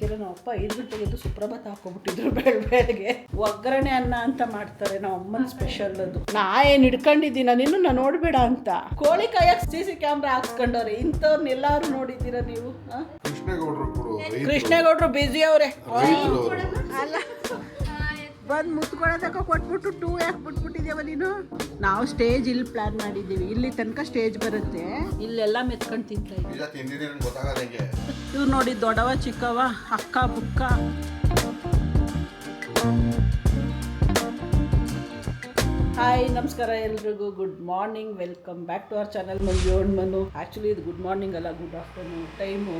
ಯಾಕೆಂದರೆ ನಮ್ಮ ಅಪ್ಪ 5 ಗಂಟೆಗೆ ಎದ್ದು ಸುಪ್ರಭಾತ ಹಾಕೊಂಡ್ಬಿಟ್ಟಿದ್ರು ಬೆಳಗ್ಗೆ ಒಗ್ಗರಣೆ ಅನ್ನ ಅಂತ ಮಾಡ್ತಾರೆ. ನಮ್ಮ ಅಮ್ಮನ ಸ್ಪೆಷಲ್ ಅದು. ನಾ ಏನು ಹಿಡ್ಕೊಂಡಿದ್ದೀನ ನೀನು ನಾ ನೋಡಬೇಡ ಅಂತ ಕೋಳಿ ಕಾಯಕ್ಕೆ CC ಕ್ಯಾಮ್ರಾ ಹಾಕ್ಸ್ಕೊಂಡವ್ರೆ. ಇಂಥವ್ರನ್ನ ಎಲ್ಲರೂ ನೋಡಿದ್ದೀರಾ ನೀವು? ಕೃಷ್ಣೇಗೌಡರು ಬಿಸಿ ಅವರೇ ಅಲ್ಲ, ಬಂದು ಮುತ್ಕೊಳ್ಳೋದಕ್ಕೆ ಕೊಟ್ಬಿಟ್ಟು 2 ಯಾಕೆ ಬಿಟ್ಬಿಟ್ಟಿದ್ದೇವ ನೀನು? ನಾವು ಸ್ಟೇಜ್ ಇಲ್ಲಿ ಪ್ಲಾನ್ ಮಾಡಿದ್ದೀವಿ. ಇಲ್ಲಿ ತನಕ ಸ್ಟೇಜ್ ಬರುತ್ತೆ, ಇಲ್ಲೆಲ್ಲ ಮೆತ್ಕೊಂಡು ತಿಂತಾ ಇದ್ದೀವಿ. ಇವ್ರು ನೋಡಿ ದೊಡ್ಡವ ಚಿಕ್ಕವ ಅಕ್ಕ ಬುಕ್ಕ. ಹಾಯ್ ನಮಸ್ಕಾರ ಎಲ್ರಿಗೂ, good morning, welcome back to our channel Manu. Actually ಇದು ಗುಡ್ ಮಾರ್ನಿಂಗ್ ಅಲ್ಲ, ಗುಡ್ ಆಫ್ಟರ್ನೂನ್. ಟೈಮು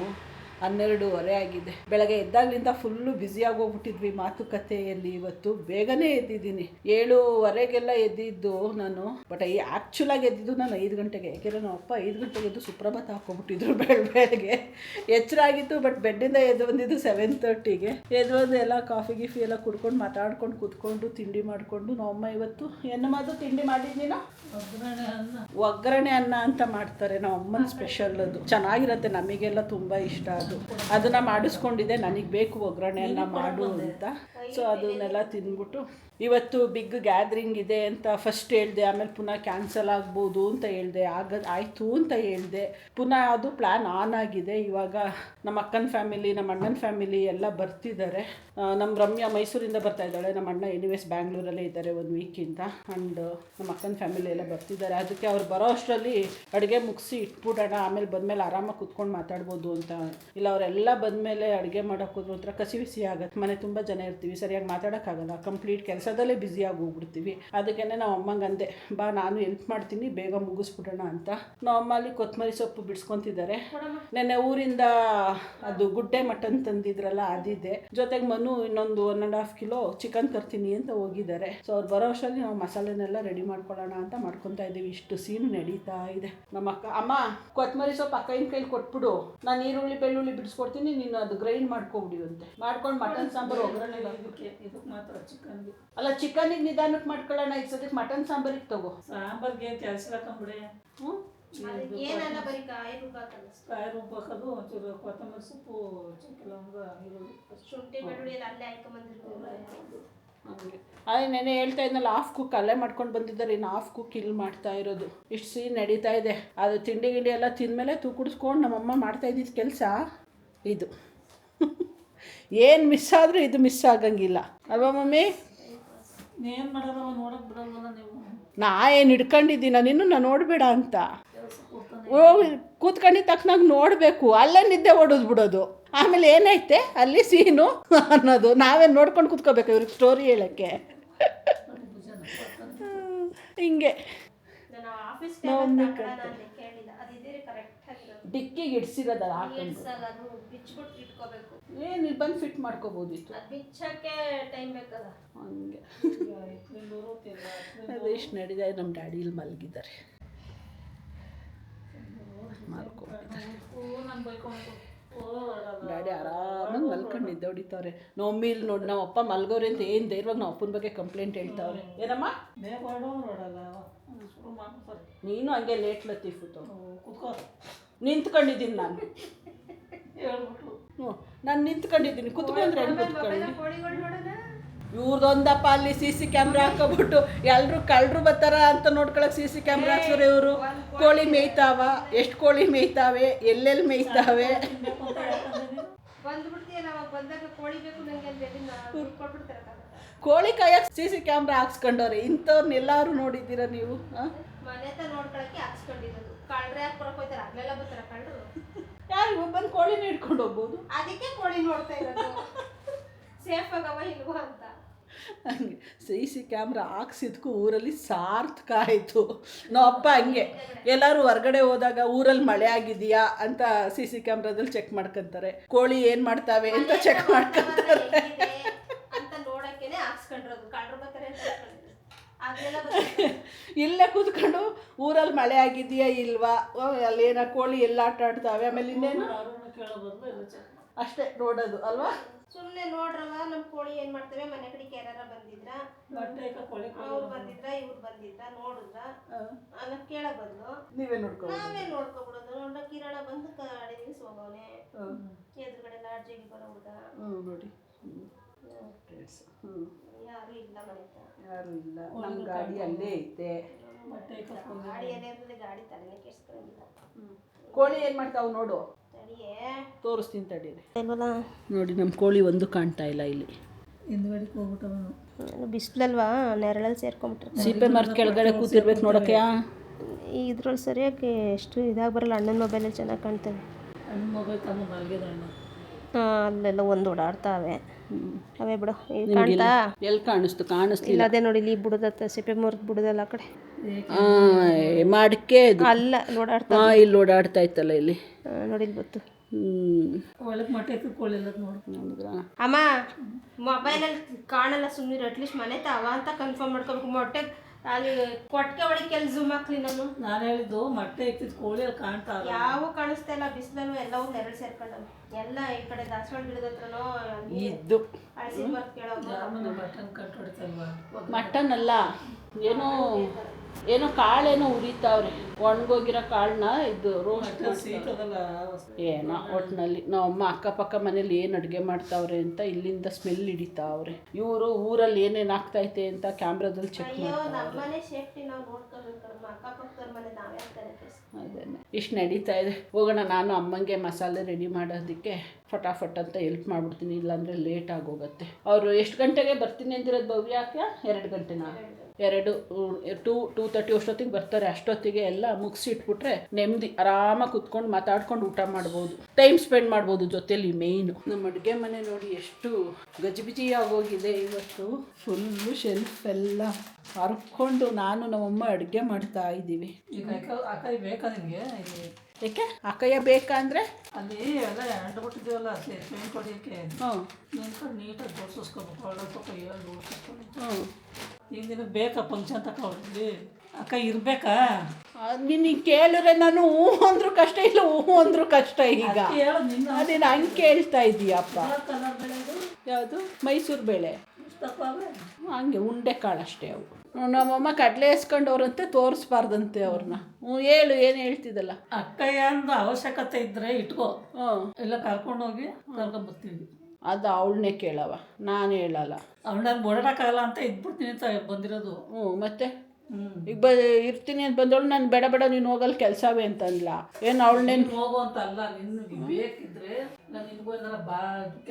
12:30 ಆಗಿದೆ. ಬೆಳಗ್ಗೆ ಎದ್ದಾಗಲಿಂದ ಫುಲ್ಲು ಬ್ಯುಸಿಯಾಗಿ ಹೋಗ್ಬಿಟ್ಟಿದ್ವಿ ಮಾತುಕತೆಯಲ್ಲಿ. ಇವತ್ತು ಬೇಗನೆ ಎದ್ದಿದ್ದೀನಿ, 7:30ಗೆಲ್ಲ ಎದ್ದಿದ್ದು ನಾನು. ಬಟ್ ಆ್ಯಕ್ಚುಲಾಗಿ ಎದ್ದಿದ್ದು ನಾನು 5 ಗಂಟೆಗೆ. ಯಾಕೆಂದರೆ ನಮ್ಮ ಅಪ್ಪ 5 ಗಂಟೆಗೆ ಎದ್ದು ಸುಪ್ರಭಾತ ಹಾಕೊಂಡ್ಬಿಟ್ಟಿದ್ರು ಬೆಳಗ್ಗೆ. ಎಚ್ಚರ ಆಗಿತ್ತು, ಬಟ್ ಬೆಡ್ಡಿಂದ ಎದ್ದು ಬಂದಿದ್ದು 7:30ಗೆ. ಎದ್ದು ಬಂದು ಎಲ್ಲ ಕಾಫಿ ಗಿಫಿ ಎಲ್ಲ ಕುಡ್ಕೊಂಡು ಮಾತಾಡ್ಕೊಂಡು ಕೂತ್ಕೊಂಡು ತಿಂಡಿ ಮಾಡಿಕೊಂಡು ನಮ್ಮಮ್ಮ ಇವತ್ತು ಮಾತು ತಿಂಡಿ ಮಾಡಿದ್ನೀನು ಒಗ್ಗರಣೆ ಅನ್ನ ಅಂತ ಮಾಡ್ತಾರೆ. ನಮ್ಮ ಅಮ್ಮನ ಸ್ಪೆಷಲ್ ಅದು. ಚೆನ್ನಾಗಿರುತ್ತೆ, ನಮಗೆಲ್ಲ ತುಂಬ ಇಷ್ಟ. ಅದನ್ನ ಮಾಡಿಸ್ಕೊಂಡಿದ್ದೆ, ನನಗೆ ಬೇಕು ಒಗ್ಗರಣೆ ಅನ್ನ ಮಾಡು ಅಂತ. ಸೊ ಅದನ್ನೆಲ್ಲ ತಿಂದ್ಬಿಟ್ಟು ಇವತ್ತು ಬಿಗ್ ಗ್ಯಾದ್ರಿಂಗ್ ಇದೆ ಅಂತ ಫಸ್ಟ್ ಹೇಳಿದೆ. ಆಮೇಲೆ ಪುನಃ ಕ್ಯಾನ್ಸಲ್ ಆಗ್ಬೋದು ಅಂತ ಹೇಳಿದೆ. ಆಯಿತು ಅಂತ ಹೇಳಿದೆ. ಪುನಃ ಅದು ಪ್ಲ್ಯಾನ್ ಆನ್ ಆಗಿದೆ. ಇವಾಗ ನಮ್ಮ ಅಕ್ಕನ ಫ್ಯಾಮಿಲಿ, ನಮ್ಮ ಅಣ್ಣನ ಫ್ಯಾಮಿಲಿ ಎಲ್ಲ ಬರ್ತಿದ್ದಾರೆ. ನಮ್ಮ ರಮ್ಯಾ ಮೈಸೂರಿಂದ ಬರ್ತಾ ಇದ್ದಾಳೆ. ನಮ್ಮ ಅಣ್ಣ ಎನಿವೇಸ್ ಬ್ಯಾಂಗ್ಳೂರಲ್ಲೇ ಇದ್ದಾರೆ 1 ವೀಕಿಂದ. ಆ್ಯಂಡ್ ನಮ್ಮ ಅಕ್ಕನ ಫ್ಯಾಮಿಲಿ ಎಲ್ಲ ಬರ್ತಿದ್ದಾರೆ. ಅದಕ್ಕೆ ಅವ್ರು ಬರೋ ಅಷ್ಟರಲ್ಲಿ ಅಡುಗೆ ಮುಗಿಸಿ ಇಟ್ಬಿಡೋಣ, ಆಮೇಲೆ ಬಂದಮೇಲೆ ಆರಾಮಾಗಿ ಕುತ್ಕೊಂಡು ಮಾತಾಡ್ಬೋದು ಅಂತ. ಇಲ್ಲ ಅವರೆಲ್ಲ ಬಂದಮೇಲೆ ಅಡುಗೆ ಮಾಡೋಕೆ ಹೋದ್ರು ಒಂಥರ ಕಸಿ ಬಿಸಿ ಆಗುತ್ತೆ. ಮನೆ ತುಂಬ ಜನ ಇರ್ತೀವಿ, ಸರಿಯಾಗಿ ಮಾತಾಡೋಕ್ಕಾಗಲ್ಲ, ಕಂಪ್ಲೀಟ್ ಕೆಲಸದಲ್ಲೇ ಬ್ಯುಸಿಯಾಗಿ ಹೋಗ್ಬಿಡ್ತೀವಿ. ಅದಕ್ಕೇ ನಾವು ಅಮ್ಮಂಗೆ ಅಂದೆ, ಬಾ ನಾನು ಹೆಲ್ಪ್ ಮಾಡ್ತೀನಿ, ಬೇಗ ಮುಗಿಸ್ಬಿಡೋಣ ಅಂತ. ನಾವು ಅಮ್ಮ ಅಲ್ಲಿ ಕೊತ್ತಂಬರಿ ಸೊಪ್ಪು ಬಿಡಿಸ್ಕೊತಿದ್ದಾರೆ. ನೆನ್ನೆ ಊರಿಂದ ಅದು ಗುಡ್ಡೆ ಮಟನ್ ತಂದಿದ್ರಲ್ಲ, ಅದಿದೆ. ಜೊತೆಗೆ ಮನು ಇನ್ನೊಂದು 1.5 ಕಿಲೋ ಚಿಕನ್ ತರ್ತೀನಿ ಅಂತ ಹೋಗಿದ್ದಾರೆ. ಸೊ ಅವ್ರು ಬರೋ ಅಷ್ಟರಲ್ಲಿ ನಾವು ಮಸಾಲೆನೆಲ್ಲ ರೆಡಿ ಮಾಡ್ಕೊಳ್ಳೋಣ ಅಂತ ಮಾಡ್ಕೊತಾ ಇದ್ದೀವಿ. ಇಷ್ಟು ಸೀನ್ ನಡೀತಾ ಇದೆ. ನಮ್ಮ ಅಕ್ಕ, ಅಮ್ಮ ಕೊತ್ತಂಬರಿ ಸೊಪ್ಪು ಅಕ್ಕನ ಕೈಲಿ ಕೊಟ್ಬಿಡು, ನಾನು ಈರುಳ್ಳಿ ಬೆಳ್ಳುಳ್ಳಿ ಬಿಡಿಸ್ಕೊಡ್ತೀನಿ, ನೀನು ಅದು ಗ್ರೈಂಡ್ ಮಾಡ್ಕೊಬಿಡಿ ಅಂತೆ. ಮಾಡ್ಕೊಂಡು ಮಟನ್ ಸಾಂಬಾರು ಒಗ್ಗರಣೆ ಇದಕ್ಕೆ ಮಾತ್ರ ಚಿಕನ್ಗೆ ಅಲ್ಲ, ಚಿಕನಿಗೆ ನಿಧಾನಕ್ಕೆ ಮಾಡ್ಕೊಳ್ಳೋಣ. ಈಗ ಸದ್ಯಕ್ಕೆ ಮಟನ್ ಸಾಂಬಾರಿಗೆ ತಗೋ. ಸಾಂಬಾರ್ಗೆ ಕೆಲಸ ಹಾಕೊಂಬಿಡಿ. ಕಾಯಿ ರುಬ್ಬಾಕೋದು, ಒಂಚೂರು ಕೊತ್ತಂಬರಿ ಸೊಪ್ಪು, ಚಕ್ಕೆ ಲವಂಗ, ಈರುಳ್ಳಿ, ಶುಂಠಿ ಬೆಳ್ಳುಳ್ಳಿ ಅಲ್ಲೇ ಹಾಕೊಂಡ್ಬಂದಿರ್ತೀವಿ. ಹಂಗೆ ಅದೇ ನೆನೆ ಹೇಳ್ತಾ ಇದ್ನಲ್ಲ, ಹಾಫ್ ಕುಕ್ ಅಲ್ಲೇ ಮಾಡ್ಕೊಂಡು ಬಂದಿದ್ದಾರೆ. ಇನ್ನು ಹಾಫ್ ಕುಕ್ ಇಲ್ಲಿ ಮಾಡ್ತಾ ಇರೋದು. ಇಷ್ಟು ಸೀನ್ ನಡೀತಾ ಇದೆ. ಅದು ತಿಂಡಿ ಗಿಂಡಿ ಎಲ್ಲ ತಿಂದಮೇಲೆ ತೂಕುಡಿಸ್ಕೊಂಡು ನಮ್ಮಮ್ಮ ಮಾಡ್ತಾ ಇದ್ದಿದ್ದು ಕೆಲಸ ಇದು. ಏನು ಮಿಸ್ ಆದರೂ ಇದು ಮಿಸ್ ಆಗಂಗಿಲ್ಲ ಅಲ್ವಾ ಮಮ್ಮಿ? ಏನು ಮಾಡೋದು ನೋಡೋಕೆ ಬಿಡಲ್ವಲ್ಲ ನೀವು? ನಾ ಏನು ಹಿಡ್ಕೊಂಡಿದ್ದೀನ ನೀನು ನಾ ನೋಡಬೇಡ ಅಂತ ಕೂತ್ಕೊಂಡಿದ್ದ ತಕ್ಷಣ ನೋಡಬೇಕು. ಅಲ್ಲೇ ನಿದ್ದೆ ಬಿಡೋದು. ಆಮೇಲೆ ಏನೈತೆ ಅಲ್ಲಿ ಸೀನು ಅನ್ನೋದು ನಾವೇನು ನೋಡ್ಕೊಂಡು ಕೂತ್ಕೋಬೇಕು ಇವ್ರಿಗೆ ಸ್ಟೋರಿ ಹೇಳೋಕ್ಕೆ. ಹಿಂಗೆ ಡಿಕ್ಕಿಗೆ ಇಡ್ಸಿರೋದಲ್ಲ ಹಾಕೊಂಡು ಏನು ಬಂದು ಫಿಟ್ ಮಾಡ್ಕೋಬೋದಿತ್ತು. ಹಂಗೆ ಅದು ಇಷ್ಟು ನಡೀದೆ. ನಮ್ಮ ಡ್ಯಾಡಿ ಇಲ್ಲಿ ಮಲಗಿದ್ದಾರೆ, ಡ್ಯಾಡಿ ಆರಾಮಾಗಿ ಮಲ್ಕೊಂಡು ನಿದ್ದೆ ಹೊಡಿತಾವ್ರೆ. ನಮ್ಮಿ ಇಲ್ಲಿ ನೋಡಿ, ನಮ್ಮ ಅಪ್ಪ ಮಲ್ಗೋರೆ ಅಂತ ಏನು ಧೈರ್ಯವಾಗಿ ನಮ್ಮ ಅಪ್ಪನ ಬಗ್ಗೆ ಕಂಪ್ಲೇಂಟ್ ಹೇಳ್ತಾವ್ರೆ. ಏನಮ್ಮ ನೀನು ಹಂಗೆ ಲೇಟ್ ಲತೀಫ್ ಕೂತ್ಕೋ. ನಿಂತ್ಕೊಂಡಿದ್ದೀನಿ ನಾನು, ನಾನು ನಿಂತ್ಕೊಂಡಿದ್ದೀನಿ. ಕುತ್ಕೊಂಡ್ರೆ ಕೂತ್ಕೊಂಡು ಇವ್ರದೊಂದಪ್ಪ ಅಲ್ಲಿ CC ಕ್ಯಾಮ್ರಾ ಹಾಕೋಬಿಟ್ಟು ಎಲ್ಲರೂ ಕಳ್ಳರು ಬರ್ತಾರ ಅಂತ ನೋಡ್ಕೊಳಕ್ಕೆ CC ಕ್ಯಾಮ್ರಾ ಹಾಕ್ಸೋರು ಇವರು. ಕೋಳಿ ಮೇಯ್ತಾವ, ಎಷ್ಟು ಕೋಳಿ ಮೇಯ್ತಾವೆ, ಎಲ್ಲೆಲ್ಲಿ ಮೇಯ್ತಾವೆ. ಕೋಳಿ ಕಾಯಕ್ಕೆ CC ಕ್ಯಾಮ್ರಾ ಹಾಕ್ಸ್ಕೊಂಡವ್ರೆ. ಇಂಥವ್ರನ್ನ ಎಲ್ಲರೂ ನೋಡಿದ್ದೀರಾ ನೀವು? ಯಾರು ಬಂದು ಕೋಳಿನ ಹಿಡ್ಕೊಂಡು ಹೋಗ್ಬೋದು. ಅದಕ್ಕೆ ಕೋಳಿ ನೋಡ್ತಾ ಇರೋದು ಸೇಫ್ ಆಗವ ಇಲ್ವ ಅಂತ. ಹಂಗೆ CC ಕ್ಯಾಮ್ರಾ ಹಾಕ್ಸಿದ್ಕು ಊರಲ್ಲಿ ಸಾರ್ಥಕ ಆಯಿತು. ನಾವು ಅಪ್ಪ ಹಂಗೆ ಎಲ್ಲರೂ ಹೊರಗಡೆ ಹೋದಾಗ ಊರಲ್ಲಿ ಮಳೆ ಆಗಿದೆಯಾ ಅಂತ CC ಕ್ಯಾಮ್ರಾದಲ್ಲಿ ಚೆಕ್ ಮಾಡ್ಕೊತಾರೆ. ಕೋಳಿ ಏನು ಮಾಡ್ತಾವೆ ಅಂತ ಚೆಕ್ ಮಾಡ್ಕೊತಾರೆ. ಇಲ್ಲೇ ಕೂತ್ಕೊಂಡು ಊರಲ್ಲಿ ಮಳೆ ಆಗಿದೆಯಾ ಇಲ್ವಾ, ಅಲ್ಲೇನ ಕೋಳಿ ಎಲ್ಲ ಆಟ ಆಡ್ತಾವೆ, ಆಮೇಲೆ ಇನ್ನೇನು ಅಷ್ಟೇ ನೋಡೋದು ಅಲ್ವಾ. ಸುಮ್ಮನೆ ನೋಡ್ರವ ನಮ್ಮ ಕೋಳಿ ಏನು ಮಾಡ್ತೇವೆ ಮನೆ ಕಡೆಗೆ ಯಾರು ಬಂದಿದ್ರ ಅವ್ರು ಬಂದಿದ್ರ ಇವ್ರು ಬಂದಿದ್ರ ನೋಡಿದ್ರ ಅನ್ನ ಕೇಳೋ ಬದಲು ನಾವೇ ನೋಡ್ಕೊಬಿಡೋದು ನೋಡ ಕಿರಣ ಬಂದು ಗಾಡಿ ನಿಲ್ಸಿ ಹೋಗೋನೆ ಎದುರುಗಡೆ ಲಾಡ್ಜಿಗೆ ಬರೋ ಹುಡುಗ ನೋಡಿ ಯಾರು ಇಲ್ಲ ಮನೆತ ಯಾರು ಇಲ್ಲ ನಮ್ಮ ಗಾಡಿ ಅಲ್ಲೇ ಐತೆ ಗಾಡಿ ಎಲ್ಲೇ ಇರ್ತದೆ ಗಾಡಿ ತಲೆನೇ ಕೆಡ್ಸ್ಕೊಂಡಿಲ್ಲ ಕೋಳಿ ಏನು ಮಾಡ್ತಾವೆ ನೋಡು ತಡಿಯೇ ತೋರಿಸ್ತೀನಿ ತಡೀರಿ ನೋಡಿ ನಮ್ಮ ಕೋಳಿ ಒಂದು ಕಾಣ್ತಾ ಇಲ್ಲ ಇಲ್ಲಿ ಹಿಂದ್ಗಡೆಗೆ ಹೋಗ್ಬಿಟ್ಟವನು ಬಿಸಿಲಲ್ವಾ ನೆರಳಲ್ಲಿ ಸೇರ್ಕೊಂಡ್ಬಿಟ್ರೆ ಸೀಪೆ ಮರದ ಕೆಳಗಡೆ ಕೂತಿರ್ಬೇಕು ನೋಡಕ್ಕೆ ಇದ್ರಲ್ಲಿ ಸರಿಯಾಗಿ ಎಷ್ಟು ಇದಾಗಿ ಬರಲ್ಲ ಅಣ್ಣನ ಮೊಬೈಲಲ್ಲಿ ಚೆನ್ನಾಗಿ ಕಾಣ್ತವೆ ಅಣ್ಣ ಮೊಬೈಲ್ ತಮ್ಮ ಮಲಗಿದ ಅಣ್ಣ ಅಲ್ಲೆಲ್ಲ ಒಂದು ಓಡಾಡ್ತಾವೆ ಅವೇ ಬಿಡು ಈಗ ಕಾಣ್ತಾ ಎಲ್ಲಿ ಕಾಣಿಸ್ತು ಕಾಣಿಸ್ಲಿಲ್ಲ ಇಲ್ಲ ಅದೇ ನೋಡಿ ಇಲ್ಲಿ ಬುಡದತ್ತ ಸಿಪ್ಪೆ ಮುರಿದು ಬುಡದಲ್ಲ ಆ ಕಡೆ ಮಾಡಕ್ಕೆ ಅಲ್ಲ ಓಡಾಡ್ತಾ ಇಲ್ಲಿ ಓಡಾಡ್ತಾ ಇತ್ತಲ್ಲ ಇಲ್ಲಿ ನೋಡಿ ಇಲ್ಲಿ ಗೊತ್ತು ಒಳಗೆ ಮೊಟ್ಟೆ ತಿಳ್ಕೊಳ್ಳಿಲ್ಲ ನೋಡಿದ್ರ ಅಮ್ಮ ಮೊಬೈಲಲ್ಲಿ ಕಾಣಲ್ಲ ಸುಮ್ಮನೆ ಅಟ್ಲೀಸ್ಟ್ ಮನೆ ತಾವ ಅಂತ ಕನ್ಫರ್ಮ್ ಮಾಡ್ಕೋಬೇಕು ಮೊಟ್ಟೆ ಅಲ್ಲಿ ಕೊಟ್ಟಿಗೆ ಒಳಗೆ ಕೆಲ್ ಝೂಮ್ ಹಾಕ್ಲಿ ನಾನು ಹೇಳಿದ್ದು ಮೊಟ್ಟೆ ಇಕ್ಕಿದ್ ಕೋಳಿ ಅಲ್ಲಿ ಕಾಣ್ತಾ ಯಾವ ಕಾಣಿಸ್ತಾ ಇಲ್ಲ ಬಿಸಿಲನ್ನು ಎಲ್ಲವೂ ನೆರಳು ಸೇರ್ಕೊಂಡವು ಎಲ್ಲ ಈ ಕಡೆ ದಾಸವಾಳ ಗಿಡದ ಹತ್ರನೋ ಇದ್ದು ಹಳಸಿ ಬರ್ತ್ ಕೇಳೋ ಮಟನ್ ಕಟ್ ಹೊಡಿತಲ್ವಾ ಮಟನ್ ಅಲ್ಲ ಏನೋ ಕಾಳೇನೋ ಉರಿತಾವ್ರೆ ಒಣಗೋಗಿರೋ ಕಾಳನ್ನ ಇದು ರೋಸ್ಟ್ ಏನೋ ಒಟ್ಟಿನಲ್ಲಿ ನಮ್ಮಮ್ಮ ಅಕ್ಕಪಕ್ಕ ಮನೇಲಿ ಏನು ಅಡುಗೆ ಮಾಡ್ತಾವ್ರೆ ಅಂತ ಇಲ್ಲಿಂದ ಸ್ಮೆಲ್ ಹಿಡಿತಾವ್ರೆ ಇವರು ಊರಲ್ಲಿ ಏನೇನು ಆಗ್ತೈತೆ ಅಂತ ಕ್ಯಾಮ್ರಾದಲ್ಲಿ ಚೆಕ್ ನಮ್ಮನೆ ಸೇಫ್ಟಿ ನಾವು ನೋಡ್ಕೋಬೇಕು ಅಕ್ಕಪಕ್ಕದವ್ರ ಮನೆ ನಾವೇ ಅದೇನೆ ಇಷ್ಟು ನಡೀತಾ ಇದೆ. ಹೋಗೋಣ, ನಾನು ಅಮ್ಮಂಗೆ ಮಸಾಲೆ ರೆಡಿ ಮಾಡೋದಕ್ಕೆ ಫಟಾಫಟ್ ಅಂತ ಹೆಲ್ಪ್ ಮಾಡಿಬಿಡ್ತೀನಿ, ಇಲ್ಲಾಂದರೆ ಲೇಟ್ ಆಗೋಗುತ್ತೆ. ಅವರು ಎಷ್ಟು ಗಂಟೆಗೆ ಬರ್ತೀನಿ ಅಂದಿರೋದು ಭವ್ಯಾಕೆ? 2 ಗಂಟೆನಾ? 2:30 ಅಷ್ಟೊತ್ತಿಗೆ ಬರ್ತಾರೆ. ಅಷ್ಟೊತ್ತಿಗೆ ಎಲ್ಲ ಮುಗಿಸಿ ಇಟ್ಬಿಟ್ರೆ ನೆಮ್ಮದಿ ಆರಾಮಾಗಿ ಕುತ್ಕೊಂಡು ಮಾತಾಡ್ಕೊಂಡು ಊಟ ಮಾಡ್ಬೋದು, ಟೈಮ್ ಸ್ಪೆಂಡ್ ಮಾಡ್ಬೋದು ಜೊತೆಲಿ. ಮೇಯ್ನು ನಮ್ಮ ಅಡುಗೆ ಮನೆ ನೋಡಿ ಎಷ್ಟು ಗಜಿಬಿಜಿ ಆಗೋಗಿದೆ ಇವತ್ತು. ಫುಲ್ಲು ಶೆಲ್ಫ್ ಎಲ್ಲ ಹರ್ಕೊಂಡು ನಾನು ನಮ್ಮಮ್ಮ ಅಡುಗೆ ಮಾಡ್ತಾ ಇದ್ದೀವಿ. ಈಗ ಅಕಾಯಿ ಬೇಕಾ ನಿಮಗೆ? ಏಕೆ ಅಕ್ಕಯ್ಯ ಬೇಕಾ ಅಂದರೆ ಅಲ್ಲಿ ಎಲ್ಲ ಅಂಟ್ಬಿಟ್ಟಿದ್ದೀವಲ್ಲ ಪೇಂಟ್ ಹೊಡಿಯೋಕ್ಕೆ, ನಿಂತ್ಕೊಂಡು ನೀಟಾಗಿ ಜೋಡಿಸ್ಕೋಬೇಕು. ಒಳ್ಳೆ ಕೈಯಲ್ಲಿ ಜೋಡಿಸ್ಕೊಂಡು ಈಗ ನಿನಗೆ ಬೇಕಾ ಫಂಕ್ಷನ್ ತಗೊಳ್ಳಿ ಅಕ್ಕ ಇರಬೇಕಾ? ನಿನಗೆ ಕೇಳಿದ್ರೆ ನಾನು ಹ್ಞೂ ಅಂದ್ರೂ ಕಷ್ಟ, ಇಲ್ಲ ಹ್ಞೂ ಅಂದ್ರೂ ಕಷ್ಟ. ಈಗ ಅದೇನು ಹಂಗೆ ಕೇಳ್ತಾ ಇದೀಯಪ್ಪ. ಯಾವುದು? ಮೈಸೂರು ಬೇಳೆ ಹಂಗೆ ಉಂಡೆ ಕಾಳು ಅಷ್ಟೇ ಅವು. ನಮ್ಮಮ್ಮ ಕಡಲೆ ಎಸ್ಕೊಂಡವ್ರಂತೆ ತೋರಿಸ್ಬಾರ್ದಂತೆ ಅವ್ರನ್ನ. ಹೇಳು, ಏನು ಹೇಳ್ತಿದ್ದಲ್ಲ. ಅಕ್ಕಯ್ಯ ಅಂದು ಅವಶ್ಯಕತೆ ಇದ್ರೆ ಇಟ್ಕೋ, ಎಲ್ಲ ಕರ್ಕೊಂಡೋಗಿ ಕರ್ಕೊಂಡ್ಬರ್ತೀವಿ. ಅದು ಅವಳನ್ನೇ ಕೇಳವ, ನಾನು ಹೇಳಲ್ಲ. ಅವಳನ್ನ ಓಡಾಡಕ್ಕಾಗಲ್ಲ ಅಂತ ಇದ್ಬಿಡ್ತೀನಿ ಅಂತ ಬಂದಿರೋದು. ಮತ್ತೆ ಈಗ ಇರ್ತೀನಿ ಅಂತ ಬಂದವಳು ನಾನು ಬೇಡ ಬೇಡ ನೀನು ಹೋಗಲ್ಲ ಕೆಲಸವೇ ಅಂತಂದ್ಲ. ಏನು ಅವಳನ್ನೇನು ಹೋಗು ಅಂತ ಅಲ್ಲ, ನಿನ್ಗೆ ಬೇಕಿದ್ರೆ ನಾನು ನಿನ್ಗೂ ಏನಾರ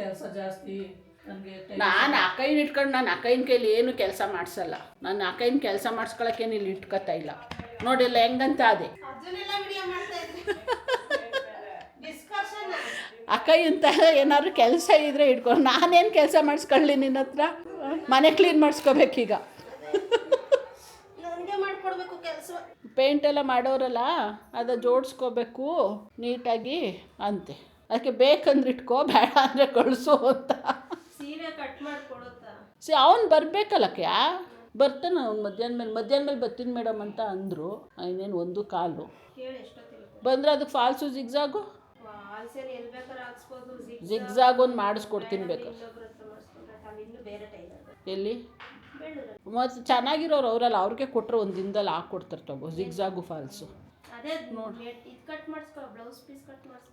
ಕೆಲಸ ಜಾಸ್ತಿ ನಾನು ಅಕ್ಕೈನ ಇಟ್ಕೊಂಡು ನಾನು ಅಕ್ಕೈನ ಕೈಲಿ ಏನು ಕೆಲಸ ಮಾಡಿಸಲ್ಲ. ನಾನು ಅಕ್ಕೈನ ಕೆಲಸ ಮಾಡಿಸ್ಕೊಳಕ್ಕೇನು ಇಲ್ಲಿ ಇಟ್ಕೊತಾ ಇಲ್ಲ. ನೋಡಿಲ್ಲ ಹೆಂಗಂತ ಅದೇ ಅಕ್ಕೈ ಅಂತ ಏನಾದ್ರು ಕೆಲಸ ಇದ್ರೆ ಇಟ್ಕೊಂಡು ನಾನೇನು ಕೆಲಸ ಮಾಡಿಸ್ಕೊಳ್ಳಿ ನಿನ್ನ ಹತ್ರ? ಮನೆ ಕ್ಲೀನ್ ಮಾಡಿಸ್ಕೋಬೇಕೀಗ. ಪೇಂಟ್ ಎಲ್ಲ ಮಾಡೋರಲ್ಲ, ಅದು ಜೋಡಿಸ್ಕೋಬೇಕು ನೀಟಾಗಿ ಅಂತೆ. ಅದಕ್ಕೆ ಬೇಕಂದ್ರೆ ಇಟ್ಕೋ, ಬೇಡ ಅಂದರೆ ಕಳಿಸು ಅಂತ. ಅವನು ಬರಬೇಕಲ್ಲಕ್ಕೆ, ಬರ್ತಾನೆ ಅವ್ನು ಮಧ್ಯಾಹ್ನ ಮೇಲೆ ಬರ್ತೀನಿ ಮೇಡಮ್ ಅಂತ ಅಂದರು. ಇನ್ನೇನು 1:15 ಬಂದರೆ ಅದಕ್ಕೆ ಫಾಲ್ಸು ಜಿಗ್ಜಾಗು ಒಂದು ಮಾಡಿಸ್ಕೊಡ್ತೀನಿ ಬೇಕಾದ್ರೆ. ಎಲ್ಲಿ ಮತ್ತು ಚೆನ್ನಾಗಿರೋರು ಅವರಲ್ಲ, ಅವ್ರಿಗೆ ಕೊಟ್ಟರೆ ಒಂದು ದಿನದಲ್ಲಿ ಹಾಕ್ಕೊಡ್ತಾರೆ ತಗೋ ಜಿಗ್ಜಾಗು ಫಾಲ್ಸು.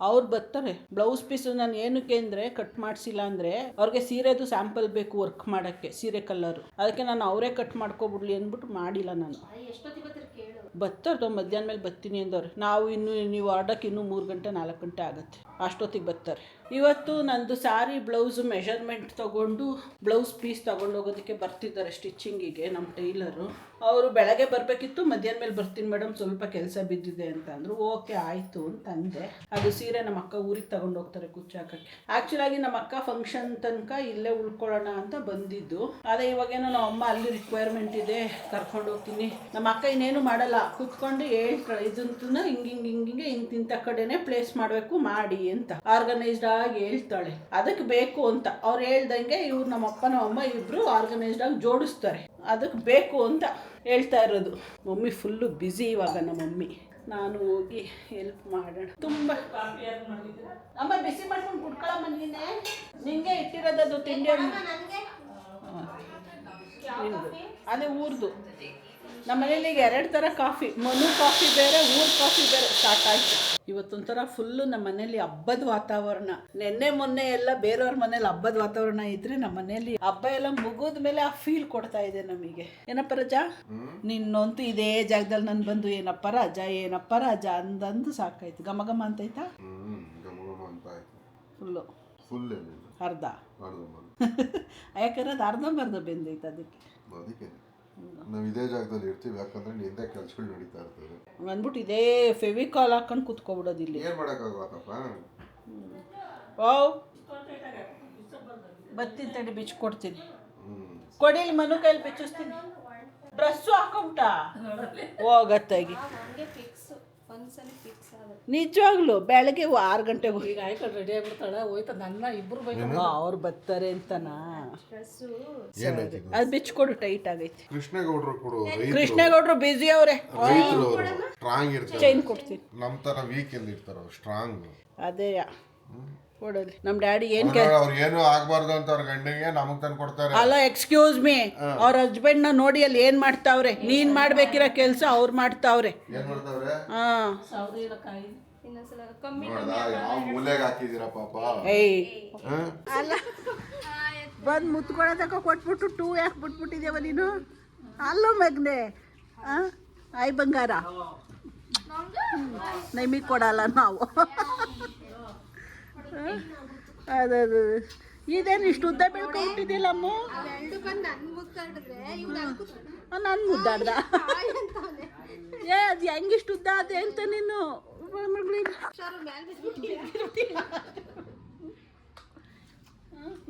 ಅವ್ರು ಬರ್ತಾರೆ. ಬ್ಲೌಸ್ ಪೀಸು ನಾನು ಏನಕ್ಕೆ ಅಂದರೆ ಕಟ್ ಮಾಡಿಸಿಲ್ಲ ಅಂದರೆ ಅವ್ರಿಗೆ ಸೀರೆದು ಸ್ಯಾಂಪಲ್ ಬೇಕು ವರ್ಕ್ ಮಾಡೋಕ್ಕೆ, ಸೀರೆ ಕಲರು. ಅದಕ್ಕೆ ನಾನು ಅವರೇ ಕಟ್ ಮಾಡ್ಕೊಬಿಡ್ಲಿ ಅಂದ್ಬಿಟ್ಟು ಮಾಡಿಲ್ಲ ನಾನು. ಬರ್ತಾರೆ ಮಧ್ಯಾಹ್ನ ಮೇಲೆ ಬರ್ತೀನಿ ಅಂದವ್ರೆ. ನೀವು ಆಡೋಕ್ಕೆ ಇನ್ನೂ 3 ಗಂಟೆ 4 ಗಂಟೆ ಆಗುತ್ತೆ, ಅಷ್ಟೊತ್ತಿಗೆ ಬರ್ತಾರೆ. ಇವತ್ತು ನಂದು ಸ್ಯಾರಿ ಬ್ಲೌಸು ಮೆಷರ್ಮೆಂಟ್ ತೊಗೊಂಡು ಬ್ಲೌಸ್ ಪೀಸ್ ತೊಗೊಂಡೋಗೋದಕ್ಕೆ ಬರ್ತಿದ್ದಾರೆ ಸ್ಟಿಚ್ಚಿಂಗಿಗೆ ನಮ್ಮ ಟೈಲರು. ಅವರು ಬೆಳಗ್ಗೆ ಬರಬೇಕಿತ್ತು, ಮಧ್ಯಾಹ್ನ ಮೇಲೆ ಬರ್ತೀನಿ ಮೇಡಮ್ ಸ್ವಲ್ಪ ಕೆಲಸ ಬಿದ್ದಿದೆ ಅಂತ ಅಂದರು. ಓಕೆ ಆಯಿತು ಅಂತಂದೆ. ಅದು ಸೀರೆ ನಮ್ಮ ಅಕ್ಕ ಊರಿಗೆ ತಗೊಂಡೋಗ್ತಾರೆ ಕುಚ್ಚಾಕಕ್ಕೆ. ಆ್ಯಕ್ಚುಲಾಗಿ ನಮ್ಮ ಅಕ್ಕ ಫಂಕ್ಷನ್ ತನಕ ಇಲ್ಲೇ ಉಳ್ಕೊಳ್ಳೋಣ ಅಂತ ಬಂದಿದ್ದು. ಅದೇ ಇವಾಗೇನೋ ನಮ್ಮ ಅಮ್ಮ ಅಲ್ಲಿ ರಿಕ್ವೈರ್ಮೆಂಟ್ ಇದೆ ಕರ್ಕೊಂಡು ಹೋಗ್ತೀನಿ. ನಮ್ಮ ಅಕ್ಕ ಇನ್ನೇನು ಮಾಡಲ್ಲ, ಕೂತ್ಕೊಂಡು ಹೇಳ್ತಾಳೆ ಇದಂತೂ ಹಿಂಗೆ ಇಂಥ ಕಡೆನೇ ಪ್ಲೇಸ್ ಮಾಡಬೇಕು ಮಾಡಿ ಅಂತ ಆರ್ಗನೈಸ್ಡ್ ಆಗಿ ಹೇಳ್ತಾಳೆ. ಅದಕ್ಕೆ ಬೇಕು ಅಂತ ಅವ್ರು ಹೇಳ್ದಂಗೆ ಇವ್ರು ನಮ್ಮ ಅಪ್ಪ ನಮ್ಮ ಅಮ್ಮ ಇಬ್ಬರು ಆರ್ಗನೈಸ್ಡ್ ಆಗಿ ಜೋಡಿಸ್ತಾರೆ. ಅದಕ್ಕೆ ಬೇಕು ಅಂತ ಹೇಳ್ತಾ ಇರೋದು. ಮಮ್ಮಿ ಫುಲ್ಲು ಬ್ಯುಸಿ ಇವಾಗ. ನಮ್ಮ ಮಮ್ಮಿ ನಾನು ಹೋಗಿ ಹೆಲ್ಪ್ ಮಾಡೋಣ. ತುಂಬ ಅಮ್ಮ ಬಿಸಿ ಮಾಡ್ಕೊಂಡು ಕುಡ್ಕೊಳ್ಳಮ್ಮ, ನಿಂಗೆ ಇಟ್ಟಿದ್ದೀನಿ ಇಟ್ಟಿರೋದದು ತಿಂಡಿ ನನಗೆ ಅದೇ ಊರ್ದು. ನಮ್ಮ ಮನೇಲಿ ಈಗ 2 ಥರ ಕಾಫಿ, ಮನು ಕಾಫಿ ಬೇರೆ, ಊರ್ ಕಾಫಿ ಬೇರೆ ಸ್ಟಾರ್ಟ್ ಆಯ್ತು. ಇವತ್ತೊಂಥರ ಫುಲ್ಲು ನಮ್ಮ ಮನೇಲಿ ಹಬ್ಬದ ವಾತಾವರಣ. ನೆನ್ನೆ ಮೊನ್ನೆ ಎಲ್ಲ ಬೇರೆಯವ್ರ ಮನೇಲಿ ಹಬ್ಬದ ವಾತಾವರಣ ಇದ್ರೆ, ನಮ್ಮ ಮನೇಲಿ ಹಬ್ಬ ಎಲ್ಲ ಮುಗಿದ ಮೇಲೆ ಆ ಫೀಲ್ ಕೊಡ್ತಾ ಇದೆ ನಮಗೆ. ಏನಪ್ಪ ರಜಾ, ನಿನ್ನಂತೂ ಇದೇ ಜಾಗದಲ್ಲಿ ನಾನು ಬಂದು ಏನಪ್ಪ ರಾಜ ಅಂದಂದು ಸಾಕಾಯ್ತು. ಘಮ ಘಮ ಅಂತೈತಾ? ಫುಲ್ಲು ಅರ್ಧ ಯಾಕಂದ್ರೆ ಅದು ಅರ್ಧಂಬರ್ಧ ಬೆಂದೈತೆ ಅದಕ್ಕೆ ನಾವು ಇದೇ ಜಾಗದಲ್ಲಿ ಇರ್ತೀವಿ. ಯಾಕಂದ್ರೆ ನಿಂದೆ ಕೆಲಸಗಳು ನಡೀತಾ ಇರ್ತದೆ ಅಂದ್ಬಿಟ್ಟು ಇದೇ ಫೆವಿಕಾಲ್ ಹಾಕೊಂಡು ಕುತ್ಕೊಬಿಡೋದು ಇಲ್ಲಿ. ಏನ್ ಮಾಡಕ್ಕಾಗತ್ತಪ್ಪ. ಬರ್ತೀನಿ ತಡಿ, ಬಿಚ್ಕೊಡ್ತೀನಿ. ಕೊಡಿಲಿ ಮನು ಕೈಲಿ ಬಿಚ್ಚಿಸ್ತೀನಿ. ಡ್ರೆಸ್ಸು ಹಾಕೊಂಬಿಟ್ಟ ಹೋಗತ್ತಾಗಿ. ಒಂದ್ಸಲ ಫಿಕ್ಸ್ ಆಗುತ್ತೆ ನಿಜವಾಗ್ಲು ಬೆಳಗ್ಗೆ 6 ಗಂಟೆಗೆ ಈಗ ಆಯ್ತು ರೆಡಿ ಆಗಿಬಿಡ್ತಾಳೆ, ಹೋಯ್ತಾ ನನ್ನ ಇಬ್ಬರು ಬೇಕು ಅವ್ರು ಬರ್ತಾರೆ ಅಂತನಾ. ಡ್ರೆಸ್ಸು ಏನಾಯ್ತು ಅದು ಬಿಚ್ಕೊಡು, ಟೈಟ್ ಆಗೈತಿ. ಕೃಷ್ಣೇಗೌಡರು ಕೊಡು. ಕೃಷ್ಣೇಗೌಡರು ಬಿಸಿ ಅವ್ರೆ. ರೈತರು ಸ್ಟ್ರಾಂಗ್ ಇರ್ತಾರೆ, ಚೈನ್ ಕೊಡ್ತೀನಿ. ನಮ್ ತರ ವೀಕ್ ಎಲ್ಲಿ ಇರ್ತಾರ ಸ್ಟ್ರಾಂಗ್. ಅದೇ ಕೊಡಲಿ. ನಮ್ಮ ಡ್ಯಾಡಿ ಏನ್ ಅವ್ರು ಏನು ಆಗ್ಬಾರ್ದು ಅಂತ ಅವ್ರ ಗಂಡಂಗೆ ನಮಗ್ ತಂದು ಕೊಡ್ತಾರೆ. ಅಲ್ಲ, ಎಕ್ಸ್ಕ್ಯೂಸ್ ಮೀ, ಅವ್ರ ಹಸ್ಬೆಂಡ್ ನ ನೋಡಿ ಅಲ್ಲಿ ಏನ್ ಮಾಡ್ತಾವ್ರೆ. ನೀನ್ ಮಾಡ್ಬೇಕಿರೋ ಕೆಲ್ಸ ಅವ್ರು ಮಾಡ್ತಾವ್ರೆ. ಏನ್ ಮಾಡ್ತಾವ್ರೆ? ಸೌದೆಕಾಯಿ ಇನ್ನೊಂದ್ಸಲ ಕಮ್ಮಿ ನೋಡ್ದಾ ಯಾವ ಮೂಲೆಗೆ ಹಾಕಿದೀರಾ ಪಾಪ. ಏಯ್ ಅಲ್ಲ, ಬಂದು ಮುತ್ಕೊಳತಕ್ಕ ಕೊಟ್ಬಿಟ್ಟು 2 ಯಾಕೆ ಬಿಟ್ಬಿಟ್ಟಿದ್ಯವ ನೀನು? ಅಲ್ಲೋ ಮಗ್ನೆ, ಆಯ್ ಬಂಗಾರ ನಮಗೆ ಕೊಡಲ್ಲ ನಾವು. ಅದದು ಇದೇನು ಇಷ್ಟು ಉದ್ದ ಬೆಳ್ಕೊಂಡ್ಬಿಟ್ಟಿದ್ದಿಲ್ಲ ಅಮ್ಮ. ನಾನು ಮುದ್ದಾಡ್ದ. ಏ ಅದು ಹೆಂಗಿಷ್ಟು ಉದ್ದ ಅದೇ ಅಂತ ನೀನು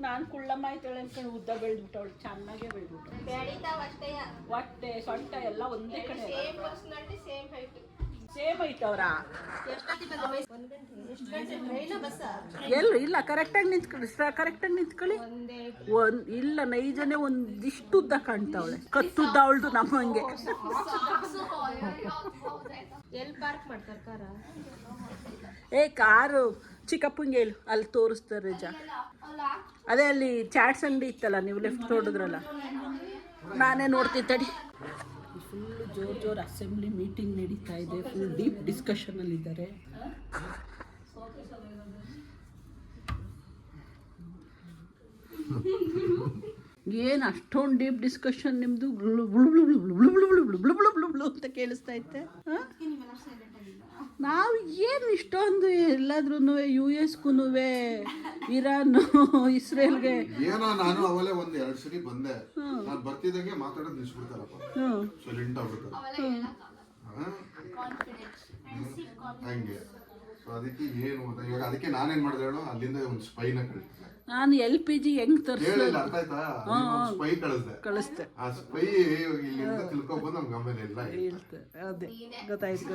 ನಾನು ಕುಳ್ಳಮ್ಮ ಆಯ್ತಾಳೆ ಅನ್ಕೊಂಡು ಉದ್ದ ಬೆಳೆದ್ಬಿಟ್ಟವಳು. ಚೆನ್ನಾಗೇ ಬೆಳೆದ್ಬಿಟ್ಟು ಹೊಟ್ಟೆ ಸೊಂಟ ಎಲ್ಲ ಒಂದೇ ಕಡೆ ಸೇಮ್ ಐತವ್ರ. ಎಲ್ಲಿ ಇಲ್ಲ, ಕರೆಕ್ಟಾಗಿ ನಿಂತ್ಕೊಳ್ಳಿ. ಇಲ್ಲ, ನೈಜನೇ ಒಂದಿಷ್ಟು ಉದ್ದ ಕಾಣ್ತಾವಳೆ. ಕತ್ತುದ್ದ ಅವಳ್ದು ನಮ್ಮಂಗೆ. ಏ ಕಾರು ಚಿಕ್ಕಪ್ಪಂಗೆ ಹೇಳು, ಅಲ್ಲಿ ತೋರಿಸ್ತಾರೆ ಜಾ. ಅದೇ ಅಲ್ಲಿ ಚಾಟ್ಸ್ ಅಂಗಡಿ ಇತ್ತಲ್ಲ, ನೀವು ಲೆಫ್ಟ್ ಹೊಡೆದ್ರಲ್ಲ, ನಾನೇ ನೋಡ್ತೀನಿ ತಡಿ. ಫುಲ್ಲು ಜೋರು ಅಸೆಂಬ್ಲಿ ಮೀಟಿಂಗ್ ನಡೀತಾ ಇದೆ. ಫುಲ್ ಡೀಪ್ ಡಿಸ್ಕಷನಲ್ಲಿದ್ದಾರೆ. ಏನು ಅಷ್ಟೊಂದು ಡೀಪ್ ಡಿಸ್ಕಷನ್ ನಿಮ್ಮದು? ಅಂತ ಕೇಳಿಸ್ತಾ ಐತೆ. ನಾವು ಏನು ಇಷ್ಟೊಂದು ಎಲ್ಲಾದ್ರೂ US-ಗೂ ಇರಾನ್ ಇಸ್ರೇಲ್ಗೆ ಏನೋ ನಾನು ಅವಲೇ 1-2 ಸರಿ ಬಂದೆ. ನಾನು ಬರ್ತಿದ್ದಂಗೆ ಮಾತಾಡೋದು ನಿಲ್ಸ್ಬಿಡ್ತಾರಪ್ಪ, ಸೈಲೆಂಟ್ ಆಗ್ಬಿಡ್ತಾರೆ ಹಂಗೆ. ಅದಕ್ಕೆ ಏನು ಇವಾಗ ಅದಕ್ಕೆ ನಾನೇನ್ ಮಾಡಿದೆ ಹೇಳು, ಅಲ್ಲಿಂದ ಒಂದು ಸ್ಪೈನ ಕಳಿಸಿದೆ. ನಾನು LPG ಹೆಂಗ್ ತರಿಸಿದೆ ಅರ್ಥ ಆಯ್ತಾ? ಸ್ಪೈ ಕಳಿಸ್ದೆ. ಆ ಸ್ಪೈ ಇಲ್ಲಿಂದ ತಿಳ್ಕೊಬೋದು ನಮ್ಗೆ ಆಮೇಲೆ ಎಲ್ಲ ಅದೇ ಗೊತ್ತಾಯ್ತು.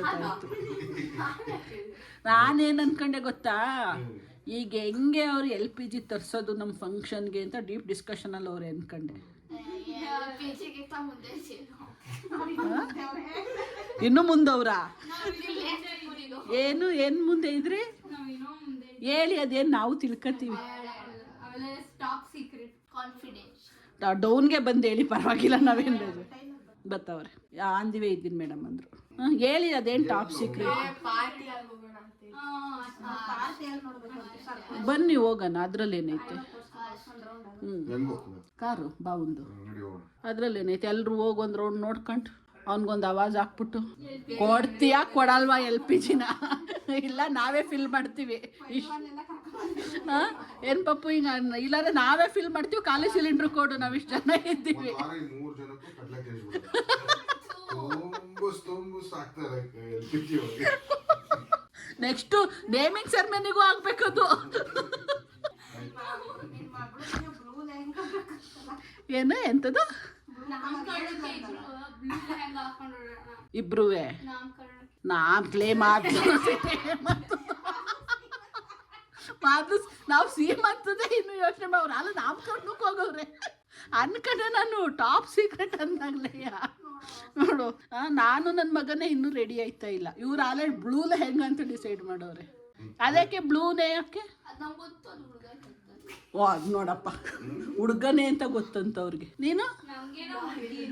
ನಾನೇನು ಅನ್ಕೊಂಡೆ ಗೊತ್ತಾ, ಈಗ ಹೆಂಗೆ ಅವ್ರು LPG ತರಿಸೋದು ನಮ್ಮ ಫಂಕ್ಷನ್ಗೆ ಅಂತ ಡೀಪ್ ಡಿಸ್ಕಷನಲ್ಲಿ ಅವ್ರು ಅನ್ಕೊಂಡೆ. ಇನ್ನು ಮುಂದವ್ರಾ? ಏನು ಮುಂದೆ ಇದ್ರಿ ಹೇಳಿ, ಅದೇನು ನಾವು ತಿಳ್ಕೊತೀವಿ. ಡೌನ್ಗೆ ಬಂದು ಹೇಳಿ, ಪರವಾಗಿಲ್ಲ, ನಾವೇನು ಬತ್ತವ್ರೆ. ಆಂದಿವೇ ಇದ್ದೀನಿ ಮೇಡಮ್ ಅಂದರು. ಹೇಳಿ, ಅದೇನು ಟಾಪ್ ಸೀಕ್ರೆಟ್? ಬನ್ನಿ ಹೋಗೋಣ, ಅದ್ರಲ್ಲೇನೈತೆ. ಕಾರು ಬಾವುಂದು, ಅದ್ರಲ್ಲೇನೈತೆ. ಎಲ್ರು ಹೋಗಿ ಒಂದು ರೌಂಡ್ ನೋಡ್ಕೊಂಡು ಅವನಿಗೊಂದು ಆವಾಜ್ ಹಾಕ್ಬಿಟ್ಟು, ಕೊಡ್ತೀಯಾ ಕೊಡಲ್ವಾ LPGನ? ಇಲ್ಲ ನಾವೇ ಫಿಲ್ ಮಾಡ್ತೀವಿ. ಏನು ಪಪ್ಪು ಹಿಂಗ? ಇಲ್ಲಾಂದ್ರೆ ನಾವೇ ಫಿಲ್ ಮಾಡ್ತೀವಿ, ಖಾಲಿ ಸಿಲಿಂಡ್ರ್ ಕೊಡು, ನಾವು ಇಷ್ಟು ಜನ ಇದ್ದೀವಿ. ನೆಕ್ಸ್ಟು ನೇಮಿಂಗ್ ಸೆರೆಮನಿಗೂ ಆಗ್ಬೇಕದು. ಏನು ಎಂತದು? ಇಬ್ರುವೆ ನಾಮ್ಕ್ಲೇ ಮಾತು ನಾವು ಸೀಮಂತದೆ ಇನ್ನು ಯೋಚನೆ ಅವ್ರು ಅಲ್ಲ ನಾಮಕರಣಕ್ಕೆ ಹೋಗವ್ರೆ ಅನ್ಕಂಡೆ. ನಾನು ಟಾಪ್ ಸೀಕ್ರೆಟ್ ಅಂದಾಗ್ಲಯ್ಯ ನೋಡು. ನಾನು ನನ್ನ ಮಗನೇ ಇನ್ನೂ ರೆಡಿ ಆಯ್ತಾ ಇಲ್ಲ. ಇವ್ರು ಆಲ್ರೆಡಿ ಬ್ಲೂಲೆ ಹೆಂಗ ಅಂತ ಡಿಸೈಡ್ ಮಾಡೋರೆ. ಅದಕ್ಕೆ ಬ್ಲೂನೇ ಯಾಕೆ ಓ ಅದು ನೋಡಪ್ಪ ಹುಡುಗನೇ ಅಂತ ಗೊತ್ತಂತ ಅವ್ರಿಗೆ. ನೀನು?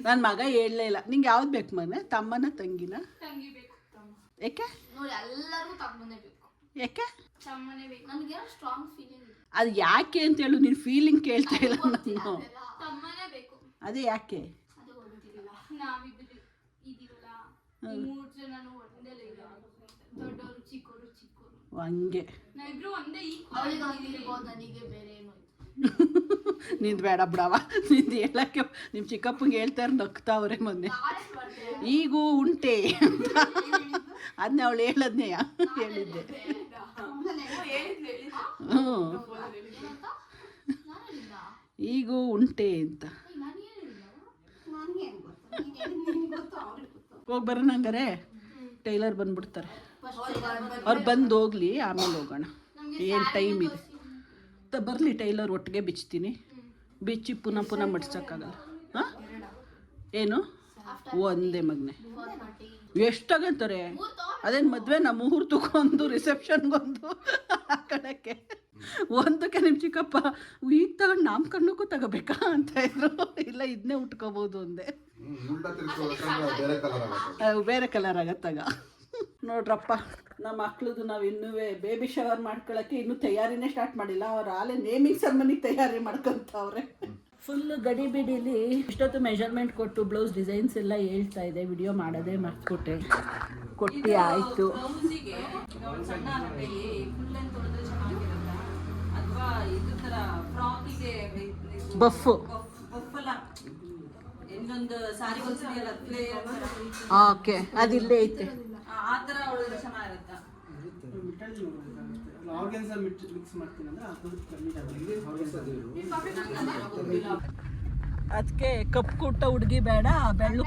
ನನ್ನ ಮಗ ಹೇಳಲೇ ಇಲ್ಲ. ನಿಂಗೆ ಯಾವ್ದು ಬೇಕು ಮನೆ? ತಮ್ಮನ ತಂಗಿನ? ಯಾಕೆ? ಯಾಕೆ ಅದು ಯಾಕೆ ಅಂತ ಹೇಳು. ನೀನು ಫೀಲಿಂಗ್ ಕೇಳ್ತಾ ಇಲ್ಲ ನಾನು. ಅದೇ ಯಾಕೆ? ಹಂಗೆ ನಿಂದು ಬೇಡ ಬಿಡವ. ನಿಂದು ಹೇಳಕ್ಕೆ ನಿಮ್ಮ ಚಿಕ್ಕಪ್ಪಂಗೆ ಹೇಳ್ತಾರೆ, ನಗ್ತಾವ್ರೆ ಮೊನ್ನೆ. ಈಗೂ ಉಂಟೆ ಅಂತ ಅದನ್ನ ಅವಳು ಹೇಳಿದ್ನೇ ಹೇಳಿದ್ದೆ. ಹ್ಞೂ ಈಗೂ ಉಂಟೆ ಅಂತ. ಹೋಗಿ ಬರೋಣ ಹಂಗಾರೆ. ಟೈಲರ್ ಬಂದ್ಬಿಡ್ತಾರೆ, ಅವ್ರು ಬಂದು ಹೋಗ್ಲಿ, ಆಮೇಲೆ ಹೋಗೋಣ. ಏನು ಟೈಮ್ ಇದೆ. ಬರಲಿ ಟೈಲರ್, ಒಟ್ಟಿಗೆ ಬಿಚ್ತೀನಿ. ಬಿಚ್ಚಿ ಪುನಃ ಪುನಃ ಮಡ್ಸೋಕ್ಕಾಗಲ್ಲ. ಹಾಂ ಏನು ಒಂದೇ ಮಗನೆ ಎಷ್ಟಾಗಂತಾರೆ? ಅದೇನು ಮದುವೆನ ಮುಹೂರ್ತಕ್ಕೊಂದು ರಿಸೆಪ್ಷನ್ಗೊಂದು ಆ ಕಡೆಗೆ ಒಂದಕ್ಕೆ ನಿಮ್ಮ ಚಿಕ್ಕಪ್ಪ ಈಗ ತಗೊಂಡು ನಾಮಕರಣಕ್ಕೂ ತಗೋಬೇಕಾ ಅಂತ ಇದ್ರು. ಇಲ್ಲ ಇದನ್ನೇ ಉಟ್ಕೋಬೋದು ಅಂದೆ. ಬೇರೆ ಕಲರ್ ಆಗತ್ತಾಗ. ನೋಡ್ರಪ್ಪ, ನಮ್ಮ ಮಕ್ಳದು ನಾವು ಇನ್ನೂ ಬೇಬಿ ಶವರ್ ಮಾಡ್ಕೊಳ್ಳೋಕ್ಕೆ ಇನ್ನೂ ತಯಾರಿನೇ ಸ್ಟಾರ್ಟ್ ಮಾಡಿಲ್ಲ. ಅವ್ರು ಆಲೇ ನೇಮಿಂಗ್ ಸೆರೆಮನಿಗೆ ತಯಾರಿ ಮಾಡ್ಕೊತಾವ್ರೆ. ಫುಲ್ ಗಡಿ ಬಿಡಿಲಿ ಇಷ್ಟೊತ್ತು ಮೆಷರ್ಮೆಂಟ್ ಕೊಟ್ಟು ಬ್ಲೌಸ್ ಡಿಸೈನ್ಸ್ ಎಲ್ಲ ಹೇಳ್ತಾ ಇದೆ. ವಿಡಿಯೋ ಮಾಡೋದೇ ಮರ್ತ್ಬಿಟ್ಟೆ. ಕೊಟ್ಟು ಆಯಿತು. ಬಫ್ಫು ಓಕೆ, ಅದಿಲ್ಲೇ ಐತೆ. ಅದಕ್ಕೆ ಕಪ್ಪು ಕುಟ್ಟ ಹುಡುಗಿ ಬೇಡ, ಬೆಳ್ಳು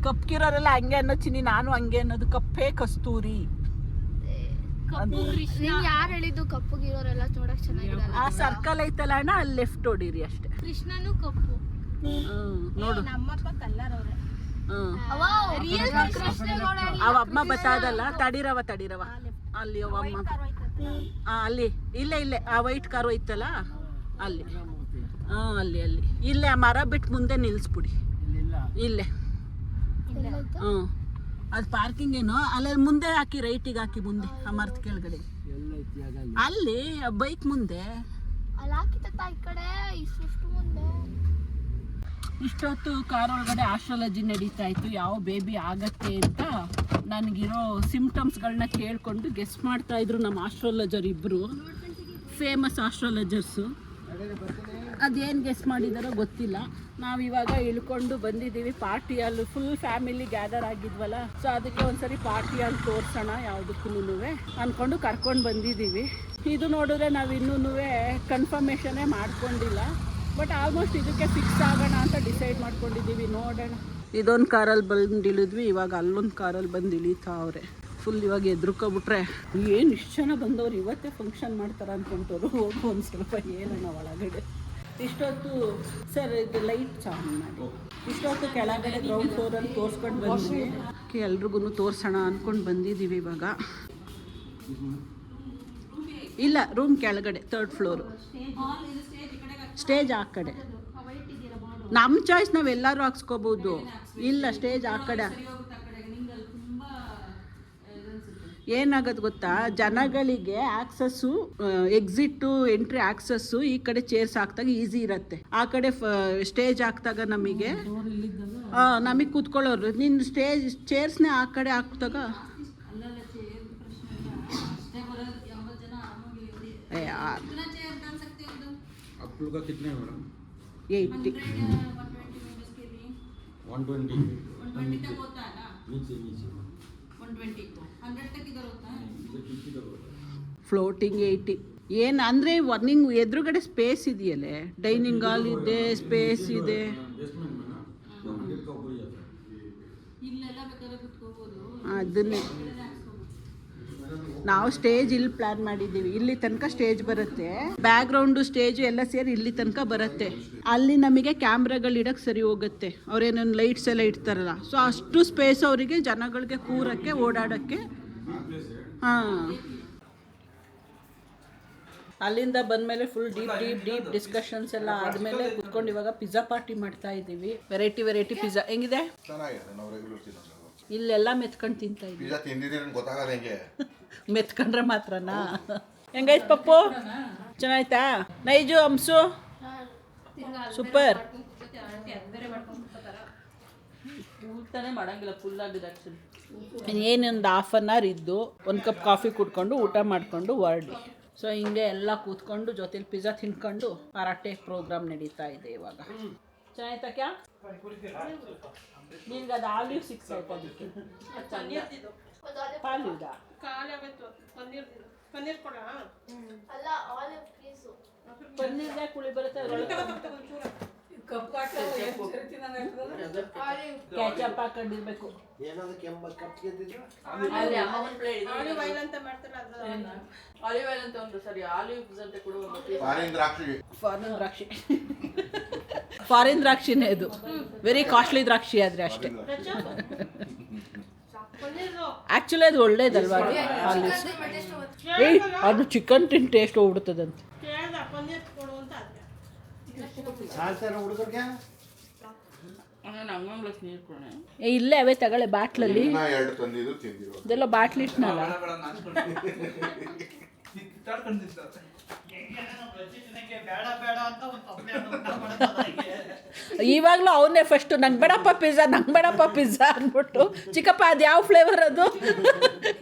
ಕಪ್ಪಿರೋರೆಲ್ಲ ಹಂಗೆ ಅನ್ನೋ ಚಿನ್ನಿ. ನಾನು ಹಂಗೆ ಅನ್ನೋದು. ಕಪ್ಪೇ ಕಸ್ತೂರಿ. ಯಾರು ಹೇಳಿದ್ದು ಕಪ್ಪುಗಿರೋರೆಲ್ಲ ನೋಡಕ್ ಚೆನ್ನಾಗಿರಲ್ಲ? ಆ ಸರ್ಕಲ್ ಐತಲ್ಲ ಅಣ್ಣ, ಅಲ್ಲಿ ಲೆಫ್ಟ್ ಹೊಡೀರಿ ಅಷ್ಟೇ. ಕೃಷ್ಣನು ಕಪ್ಪು. ನೋಡು, ನಮ್ಮಪ್ಪ ಕಲ್ಲರ್ ಅವ್ರೆ. ಅವ ಅಮ್ಮ ಬತ್ತಾದಲ್ಲ. ತಡಿರವ ಅಲ್ಲಿ ಅವ ಅಮ್ಮ. ಅಲ್ಲಿ ಇಲ್ಲೇ ಆ ವೈಟ್ ಕಾರು ಐತಲ್ಲ ಅಲ್ಲಿ. ಅಲ್ಲಿ ಇಲ್ಲೇ ಆ ಮರ ಬಿಟ್ಟು ಮುಂದೆ ನಿಲ್ಲಿಸ್ಬಿಡಿ. ಇಲ್ಲೇ ಅದು ಪಾರ್ಕಿಂಗ್ ಏನು ಅಲ್ಲ, ಮುಂದೆ ಹಾಕಿ, ರೈಟಿಗೆ ಹಾಕಿ ಮುಂದೆ ಆ ಮರದ ಕೆಳಗಡೆ. ಅಲ್ಲಿ ಬೈಕ್ ಮುಂದೆ ಇಷ್ಟೊತ್ತು ಕಾರ್ ಒಳಗಡೆ ಆಸ್ಟ್ರಾಲಜಿ ನಡೀತಾ ಇತ್ತು. ಯಾವ ಬೇಬಿ ಆಗತ್ತೆ ಅಂತ ನನಗಿರೋ ಸಿಂಪ್ಟಮ್ಸ್ಗಳನ್ನ ಕೇಳಿಕೊಂಡು ಗೆಸ್ ಮಾಡ್ತಾ ಇದ್ರು ನಮ್ಮ ಆಸ್ಟ್ರಾಲಜರ್ ಇಬ್ಬರು, ಫೇಮಸ್ ಆಸ್ಟ್ರಾಲಜರ್ಸು. ಅದೇನು ಗೆಸ್ ಮಾಡಿದಾರೋ ಗೊತ್ತಿಲ್ಲ. ನಾವಿವಾಗ ಇಳ್ಕೊಂಡು ಬಂದಿದ್ದೀವಿ. Party hall full family gather ಆಗಿದ್ವಲ್ಲ, ಸೊ ಅದಕ್ಕೆ ಒಂದ್ಸರಿ ಪಾರ್ಟಿ ಹಾಲ್ ತೋರಿಸೋಣ ಯಾವುದಕ್ಕೂ ಅಂದ್ಕೊಂಡು ಕರ್ಕೊಂಡು ಬಂದಿದ್ದೀವಿ. ಇದು ನೋಡಿದ್ರೆ ನಾವು ಇನ್ನೂ ಕನ್ಫರ್ಮೇಷನ್ನೇ ಮಾಡ್ಕೊಂಡಿಲ್ಲ, ಬಟ್ ಆಲ್ಮೋಸ್ಟ್ ಇದಕ್ಕೆ ಫಿಕ್ಸ್ ಆಗೋಣ ಅಂತ ಡಿಸೈಡ್ ಮಾಡ್ಕೊಂಡಿದ್ದೀವಿ. ನೋಡೋಣ. ಇದೊಂದು ಕಾರಲ್ಲಿ ಬಂದು ಇಳಿದ್ವಿ, ಇವಾಗ ಅಲ್ಲೊಂದು ಕಾರಲ್ಲಿ ಬಂದು ಇಳಿತಾವ್ರೆ. ಫುಲ್ ಇವಾಗ ಎದ್ರುಕೊಬಿಟ್ರೆ ಏನು ಇಷ್ಟು ಜನ ಬಂದವ್ರು, ಇವತ್ತೇ ಫಂಕ್ಷನ್ ಮಾಡ್ತಾರೆ ಅಂದ್ಕೊಂತವ್ರು. ಹೋಗಿ ಒಂದು ಸ್ವಲ್ಪ ಏನಣ್ಣ ಒಳಗಡೆ. ಇಷ್ಟೊತ್ತು ಸರ್ ಇದು ಲೈಟ್ ಚಾನ್ ಮಾಡಿ ಇಷ್ಟೊತ್ತು ಕೆಳಗಡೆ ಗ್ರೌಂಡ್ ಫ್ಲೋರಲ್ಲಿ ತೋರಿಸ್ಕೊಂಡು ಬಂದ್ವಿ. ಎಲ್ರಿಗೂ ತೋರಿಸೋಣ ಅಂದ್ಕೊಂಡು ಬಂದಿದ್ದೀವಿ. ಇವಾಗ ಇಲ್ಲ, ರೂಮ್ ಕೆಳಗಡೆ 3rd ಫ್ಲೋರು, ಸ್ಟೇಜ್ ಆ ಕಡೆ. ನಮ್ಮ ಚಾಯ್ಸ್ ನಾವೆಲ್ಲರೂ ಹಾಕ್ಸ್ಕೋಬೋದು. ಇಲ್ಲ, ಸ್ಟೇಜ್ ಆ ಕಡೆ. ಏನಾಗದು ಗೊತ್ತಾ, ಜನಗಳಿಗೆ ಆಕ್ಸಸ್ಸು, ಎಕ್ಸಿಟ್ಟು, ಎಂಟ್ರಿ ಆಕ್ಸಸ್ಸು ಈ ಕಡೆ ಚೇರ್ಸ್ ಹಾಕ್ದಾಗ ಈಸಿ ಇರುತ್ತೆ. ಆ ಕಡೆ ಸ್ಟೇಜ್ ಹಾಕ್ದಾಗ ನಮಗೆ ಕೂತ್ಕೊಳ್ಳೋರು. ನಿನ್ನ ಚೇರ್ಸ್ನೇ ಆ ಕಡೆ ಹಾಕ್ದಾಗ कितने हैं मैडम? 80 120 तक होता है ना, नीचे 120 को 100 तक इधर होता है. ಫ್ಲೋಟಿಂಗ್ 80. ಏನು ಅಂದರೆ ನಿಂಗೆ ಎದುರುಗಡೆ ಸ್ಪೇಸ್ ಇದೆಯಲ್ಲೇ, ಡೈನಿಂಗ್ ಹಾಲ್ ಇದೆ, ಸ್ಪೇಸ್ ಇದೆ. ಅದನ್ನೇ ನಾವು ಸ್ಟೇಜ್ ಇಲ್ಲಿ ಪ್ಲಾನ್ ಮಾಡಿದ್ದೀವಿ. ಇಲ್ಲಿ ತನಕ ಸ್ಟೇಜ್ ಬರುತ್ತೆ, ಬ್ಯಾಕ್ ಗ್ರೌಂಡು ಸ್ಟೇಜು ಎಲ್ಲ ಸೇರಿ ಇಲ್ಲಿ ತನಕ ಬರುತ್ತೆ. ಅಲ್ಲಿ ನಮಗೆ ಕ್ಯಾಮ್ರಾಗಳು ಇಡಕ್ಕೆ ಸರಿ ಹೋಗುತ್ತೆ. ಅವ್ರೇನೊಂದು ಲೈಟ್ಸ್ ಎಲ್ಲ ಇಡ್ತಾರಲ್ಲ, ಸೊ ಅಷ್ಟು ಸ್ಪೇಸ್ ಅವರಿಗೆ ಜನಗಳಿಗೆ ಕೂರಕ್ಕೆ ಓಡಾಡೋಕ್ಕೆ. ಹಾಂ, ಅಲ್ಲಿಂದ ಬಂದಮೇಲೆ ಫುಲ್ ಡೀಪ್ ಡಿಸ್ಕಷನ್ಸ್ ಎಲ್ಲ ಆದಮೇಲೆ ಕುತ್ಕೊಂಡು ಇವಾಗ ಪಿಜ್ಜಾ ಪಾರ್ಟಿ ಮಾಡ್ತಾ ಇದ್ದೀವಿ. ವೆರೈಟಿ ಪಿಜ್ಜಾ ಹೆಂಗಿದೆ? ಚೆನ್ನಾಗಿದೆ, ನಾವು ರೆಗ್ಯುಲರ್ ತಿನ್ನೋದು. ಇಲ್ಲೆಲ್ಲ ಮೆತ್ಕೊಂಡು ತಿಂತಾ ಇದ್ದೀವಿ. ಪಿಜ್ಜಾ ತಿಂದಿದ್ದೀರಿ ಗೊತ್ತಾಗಲ್ಲ ಹೆಂಗೆ ಮೆತ್ಕೊಂಡ್ರೆ ಮಾತ್ರನಾ? ಹೆಂಗಾಯ್ತು ಪಪ್ಪು? ಚೆನ್ನಾಯ್ತಾ? ನೈಜು ಹಂಸು ಸೂಪರ್. ಊಟನೇ ಮಾಡಂಗಿಲ್ಲ, ಫುಲ್ ಆಗಿದೆ ಆ್ಯಕ್ಚುಲಿ. ಏನೊಂದು 1/2 hour ಇದ್ದು 1 ಕಪ್ ಕಾಫಿ ಕುಡ್ಕೊಂಡು ಊಟ ಮಾಡಿಕೊಂಡು ಹೊರಡಿ. ಸೊ ಹಿಂಗೆ ಎಲ್ಲ ಕೂತ್ಕೊಂಡು ಜೊತೆಲಿ ಪಿಜ್ಜಾ ತಿನ್ಕೊಂಡು ಪರಾಟೆ ಪ್ರೋಗ್ರಾಮ್ ನಡೀತಾ ಇದೆ ಇವಾಗ. ಚೆನ್ನಾಯ್ತಾ ಕ್ಯಾ? ನಿನ್ಗೆ ಅದು ಆಲಿವ್ ಸಿಕ್ಸ್ ಆಯ್ತು ಅದಕ್ಕೆ ಪಾಲಿದ ಪನ್ನೀರ್ಗೆ ಕುಳಿ ಬರುತ್ತೆ, ಕ್ಯಾಚಪ್ ಹಾಕೊಂಡಿರ್ಬೇಕು. ಫಾರಿನ್ ದ್ರಾಕ್ಷಿನೇ ಇದು, ವೆರಿ ಕಾಸ್ಟ್ಲಿ ದ್ರಾಕ್ಷಿ ಆದರೆ ಅಷ್ಟೇ. ಆ್ಯಕ್ಚುಲಿ ಅದು ಒಳ್ಳೇದಲ್ವಾ ಆಲಿವ್ಸ್? ಅದು ಚಿಕನ್ ತಿನ್ ಟೇಸ್ಟ್ ಹೋಗ್ಬಿಡ್ತದಂತೆ. ಇಲ್ಲೇ ಅವೇ ತಗೊಳ್ಳೆ ಬಾಟ್ಲಲ್ಲಿ, ಇದೆಲ್ಲ ಬಾಟ್ಲಿ ಇಟ್ನಲ್ಲ. ಇವಾಗಲೂ ಅವನ್ನೇ ಫಸ್ಟು ನಂಗೆ ಬೇಡಪ್ಪ ಪಿಜ್ಜಾ ಅಂದ್ಬಿಟ್ಟು, ಚಿಕ್ಕಪ್ಪ ಅದು ಯಾವ ಫ್ಲೇವರ್ ಅದು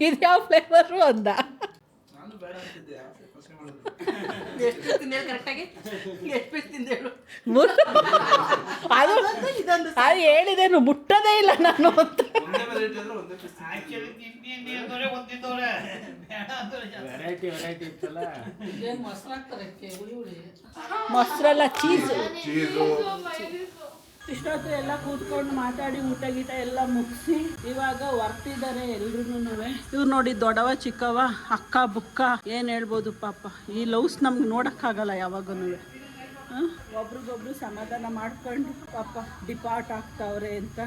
ಇದು ಯಾವ ಫ್ಲೇವರು ಅಂದ. ಅದು ಹೇಳಿದೇನು ಮುಟ್ಟೋದೇ ಇಲ್ಲ ನಾನು ಅಂತ. ಮೊಸರಲ್ಲ, ಚೀಸು. ಇಷ್ಟೊತ್ತು ಎಲ್ಲ ಕೂತ್ಕೊಂಡು ಮಾತಾಡಿ ಊಟ ಗೀಟ ಎಲ್ಲ ಮುಗಿಸಿ ಇವಾಗ ಹೊರ್ತಿದ್ದಾರೆ ಎಲ್ರೂ. ಇವ್ರು ನೋಡಿ ದೊಡ್ಡವ ಚಿಕ್ಕವ ಅಕ್ಕ ಬುಕ್ಕ ಏನು ಹೇಳ್ಬೋದು ಪಾಪ. ಈ ಲವ್ಸ್ ನಮ್ಗೆ ನೋಡೋಕ್ಕಾಗಲ್ಲ ಯಾವಾಗೂ. ಒಬ್ರಿಗೊಬ್ರು ಸಮಾಧಾನ ಮಾಡ್ಕೊಂಡು ಪಾಪ ಡಿಪಾರ್ಟ್ ಆಗ್ತಾವ್ರೆ ಅಂತ.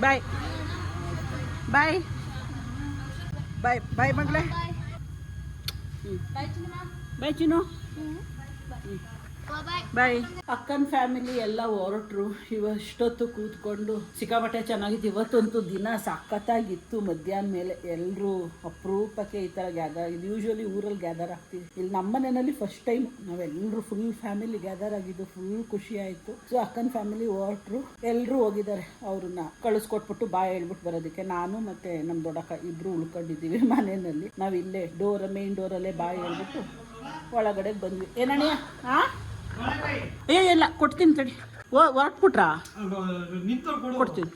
ಬಾಯ್ ಬಾಯ್ ಬಾಯ್ ಬಾಯ್ ಮಗಳೇ. ಬಾಯ್ ಚಿನ್ನು. ಬಾಯ್. ಅಕ್ಕನ ಫ್ಯಾಮಿಲಿ ಎಲ್ಲ ಹೊರಟ್ರು. ಇವಷ್ಟೊತ್ತು ಕೂತ್ಕೊಂಡು ಸಿಕ್ಕಾಪಟ್ಟೆ ಚೆನ್ನಾಗಿತ್ತು. ಇವತ್ತಂತೂ ದಿನ ಸಖತ್ತಾಗಿತ್ತು. ಮಧ್ಯಾಹ್ನ ಮೇಲೆ ಎಲ್ಲರೂ ಅಪರೂಪಕ್ಕೆ ಈ ಥರ ಗ್ಯಾದರ್ ಆಗಿದ್ದು. ಯೂಶ್ವಲಿ ಊರಲ್ಲಿ ಗ್ಯಾದರ್ ಆಗ್ತೀವಿ. ಇಲ್ಲಿ ನಮ್ಮ ಮನೆಯಲ್ಲಿ ಫಸ್ಟ್ ಟೈಮ್ ನಾವೆಲ್ಲರೂ ಫುಲ್ ಫ್ಯಾಮಿಲಿ ಗ್ಯಾದರ್ ಆಗಿದ್ದು. ಫುಲ್ ಖುಷಿ ಆಯಿತು. ಸೊ ಅಕ್ಕನ ಫ್ಯಾಮಿಲಿ ಹೊರಟ್ರು, ಎಲ್ಲರೂ ಹೋಗಿದ್ದಾರೆ. ಅವ್ರನ್ನ ಕಳಿಸ್ಕೊಟ್ಬಿಟ್ಟು ಬಾಯ್ ಹೇಳ್ಬಿಟ್ಟು ಬರೋದಕ್ಕೆ ನಾನು ಮತ್ತು ನಮ್ಮ ದೊಡ್ಡಕ್ಕ ಇಬ್ಬರು ಉಳ್ಕೊಂಡಿದ್ದೀವಿ ಮನೆಯಲ್ಲಿ. ನಾವು ಇಲ್ಲೇ ಮೇನ್ ಡೋರಲ್ಲೇ ಬಾಯ್ ಹೇಳ್ಬಿಟ್ಟು ಒಳಗಡೆ ಬಂದ್ವಿ. ಏನಣ್ಣ? ಹಾಂ ಇಲ್ಲ ಕೊಡ್ತೀನಿ ತಡಿ. ಹೊರಟ್ಬಿಟ್ರಾ? ಕೊಡ್ತೀನಿ.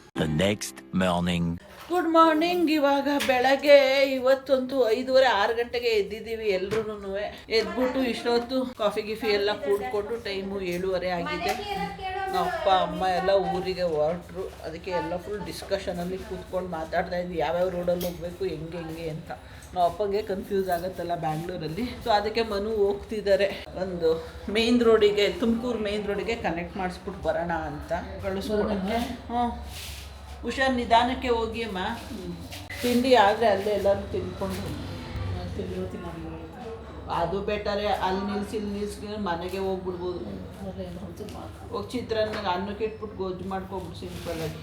Good morning. ಇವಾಗ ಬೆಳಗ್ಗೆ ಇವತ್ತಂತೂ 5:30-6 ಗಂಟೆಗೆ ಎದ್ದಿದ್ದೀವಿ ಎಲ್ರೂ. ಎದ್ಬಿಟ್ಟು ಇಷ್ಟೊತ್ತು ಕಾಫಿ ಗಿಫಿ ಎಲ್ಲ ಕೂಡ್ಕೊಂಡು ಟೈಮು 7:30 ಆಗಿದೆ. ನಮ್ಮ ಅಪ್ಪ ಅಮ್ಮ ಎಲ್ಲ ಊರಿಗೆ ಹೊರಟ್ರು. ಅದಕ್ಕೆ ಎಲ್ಲ ಫುಲ್ ಡಿಸ್ಕಷನಲ್ಲಿ ಕೂತ್ಕೊಂಡು ಮಾತಾಡ್ತಾ ಇದ್ವಿ, ಯಾವ್ಯಾವ ರೋಡಲ್ಲಿ ಹೋಗಬೇಕು ಹೆಂಗೆ ಅಂತ. ನಾವು ಅಪ್ಪಂಗೆ ಕನ್ಫ್ಯೂಸ್ ಆಗುತ್ತಲ್ಲ ಬ್ಯಾಂಗ್ಳೂರಲ್ಲಿ. ಸೊ ಅದಕ್ಕೆ ಮನು ಹೋಗ್ತಿದ್ದಾರೆ ಒಂದು ಮೇನ್ ರೋಡಿಗೆ, ತುಮಕೂರು ಮೇನ್ ರೋಡಿಗೆ ಕನೆಕ್ಟ್ ಮಾಡಿಸ್ಬಿಟ್ಟು ಬರೋಣ ಅಂತ ಕಳಿಸ್ಕೊಡೋಕ್ಕೆ. ಹುಷಾರು, ನಿಧಾನಕ್ಕೆ ಹೋಗಿ ಅಮ್ಮ. ತಿಂಡಿ ಆದರೆ ಅಲ್ಲೇ ಎಲ್ಲರೂ ತಿನ್ಕೊಂಡು ಅದು ಬೆಟರೇ. ಅಲ್ಲಿ ನಿಲ್ಸಿ ಮನೆಗೆ ಹೋಗ್ಬಿಡ್ಬೋದು. ಹೋಗಿ ಚಿತ್ರಾನ್ನ ಅನ್ನಕ್ಕೆ ಇಟ್ಬಿಟ್ಟು ಗೊಜ್ಜು ಮಾಡ್ಕೊಬಿಟ್ಟು ಸಿಂಪಲ್ಲಾಗಿ.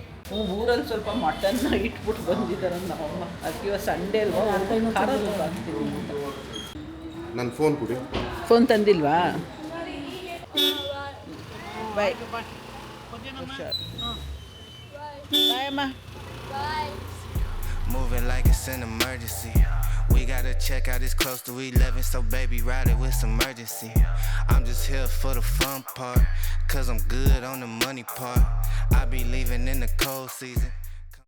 ಊರಲ್ಲಿ ಸ್ವಲ್ಪ ಮಟನ್ನ ಇಟ್ಬಿಟ್ಟು ಬಂದಿದ್ದಾರೆ ನಮ್ಮಮ್ಮ. ಅದಕ್ಕೆ ಇವಾಗ ಸಂಡೇ ಅಲ್ವಾ, ಆಗ್ತೀವಿ. ನನ್ನ ಫೋನ್ ಕೊಡಿ. ಫೋನ್ ತಂದಿಲ್ವಾ? ಬಾಯ್ ಹುಷಾರು. ಬಾಯ್ ಅಮ್ಮ. Moving like it's an emergency. We gotta check out, it's close to 11, so baby ride it with some urgency. I'm just here for the fun part, cause I'm good on the money part. I be leaving in the cold season.